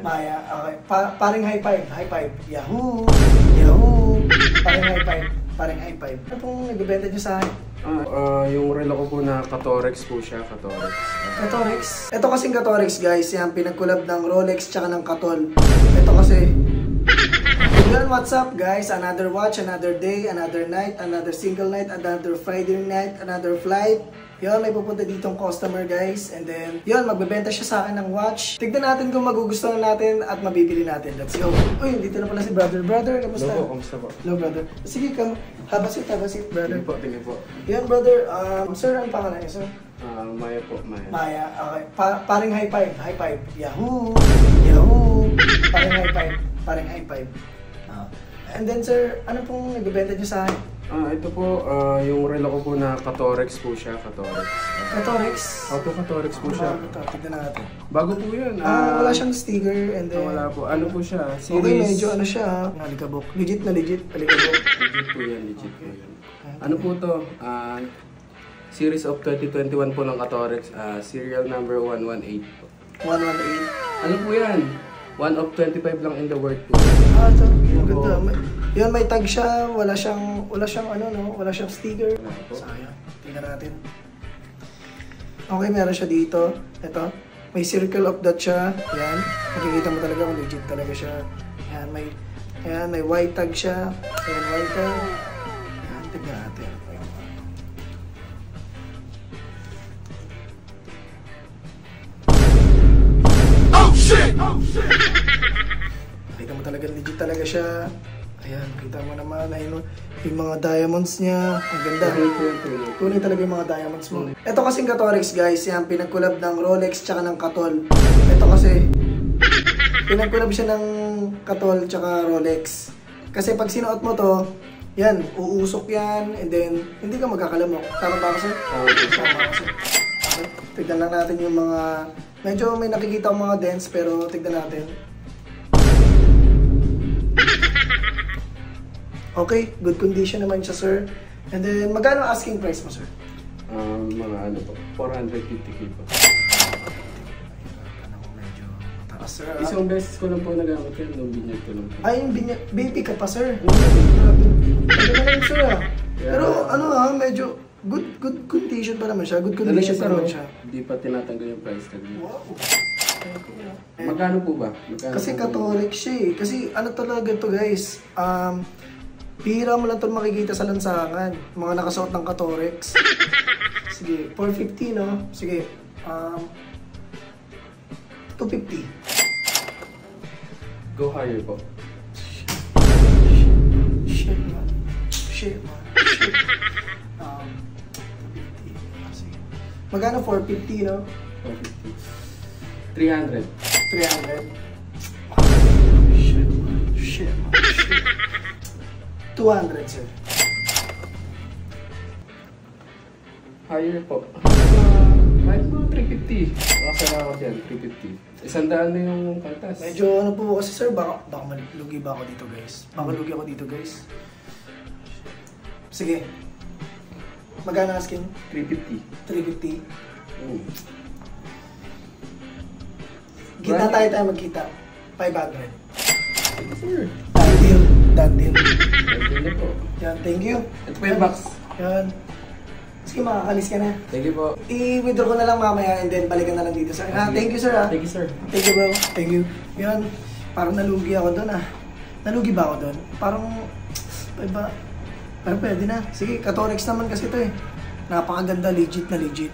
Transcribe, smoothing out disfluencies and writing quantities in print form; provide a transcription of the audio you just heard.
Maya, okay. Paring high five. High five. Yahoo! Yahoo! Paring high five. Paring high five. Ano pong nagbibenta nyo sa akin? Yung relo ko po na Katorex po siya, Katorex. Katorex? Ito kasing Katorex guys, yan pinagkulab ng Rolex tsaka ng Katol. Ito kasi. Yun, what's up guys? Another watch, another day, another night, another single night, another Friday night, another flight. Yun, may pupunta ditong customer guys. And then, yun, magbebenta siya sa akin ng watch. Tignan natin kung magugustuhan natin at mabibili natin. Let's go. Uy, dito na pala si brother. Brother, kamusta? Hello po, kamusta po? Hello brother. Sige, have a seat brother. Tingin po. Yun brother, sir, ang pangalan niyo sir? Maya po, Maya. Maya, okay. Paring high five. High five. Yahoo! Yahoo! Paring high five. Paring high five. And then sir, ano pong nagbebenta niyo sa akin? Ito po, yung relo ko po na Katorex po siya, Katorex. Katorex? Opo, Katorex po siya. Tignan natin. Bago po yan. Wala siyang sticker and then... Wala po. Ano po siya? Series... Okay, medyo ano siya. Alikabok. Legit na legit. Alikabok. Legit po yan, legit po yan. Ano po to? Series of 2021 po ng Katorex. Serial number 118 po. 118? Ano po yan? 1 of 25 lang in the world po. Ito. Maganda. Yun, may tag siya. Wala siyang ano, no? Wala siyang sticker. Sayang. Tingnan natin. Okay, meron siya dito. Ito. May circle of dot siya. Yan. Makikita mo talaga kung legit talaga siya. Yan, may white tag siya. Ayan, white tag. Yan, tignan natin. Oh shit! Oh shit! Makita mo talaga legit talaga siya. Ayan, kita mo naman yung mga diamonds niya. Ang ganda. Tunay talaga yung mga diamonds mo. Ito kasing Katorex guys, yan pinagkulab ng Rolex tsaka ng Katol. Ito kasi pinagkulab siya ng Katol tsaka Rolex. Kasi pag sinuot mo to, yan, uusok yan, and then hindi ka magkakalamok. Tama ba ako sir? Tama ako sir. Tignan lang natin yung mga, medyo may nakikita akong mga dents pero tignan natin. Okay, good condition naman siya, sir. And then, magkano asking price mo, sir? Mga ano po, 450k po. Medyo mataas, sir. Isang beses ko lang po nagamit yan, nung binyag ko lang po. Ay, yung baby ka pa, sir. Ano naman, sir, Pero, medyo good condition pa naman siya. Good condition pa naman siya. Hindi pa tinatanggal yung price tag niya. Wow. Magkano po ba? Kasi Katorex siya Kasi ano talaga to guys, bihira mo lang ito makikita sa lansangan. Mga nakasuot ng Katorex. Sige, 450 no? Sige, 250. Go higher po. Shit man. Shit. 250. Sige. Magkano 450 no? 450. 300. 300. Shit man. 200 sir. Higher po. Kahit mga 350. Makasara ako dyan, 350. 100 na yung kaltas. Medyo ano po kasi sir, baka malugi ba ako dito guys? Baka lugi ako dito guys. Sige. Magkano asking? 350. 350. Kita tayo magkita. 500. Sir. Done deal. Thank you po. Yan, thank you. Ito po yung box. Yan. Sige, makakalis ka na. Thank you po. I-withdraw ko na lang mamaya and then balikan na lang dito sir. Thank you sir Thank you sir. Thank you bro. Thank you. Yan. Parang nalugi ako doon Nalugi ba ako doon? Parang, iba. Pero pwede na. Sige, Katorex naman kasi ito Napakaganda, legit na legit.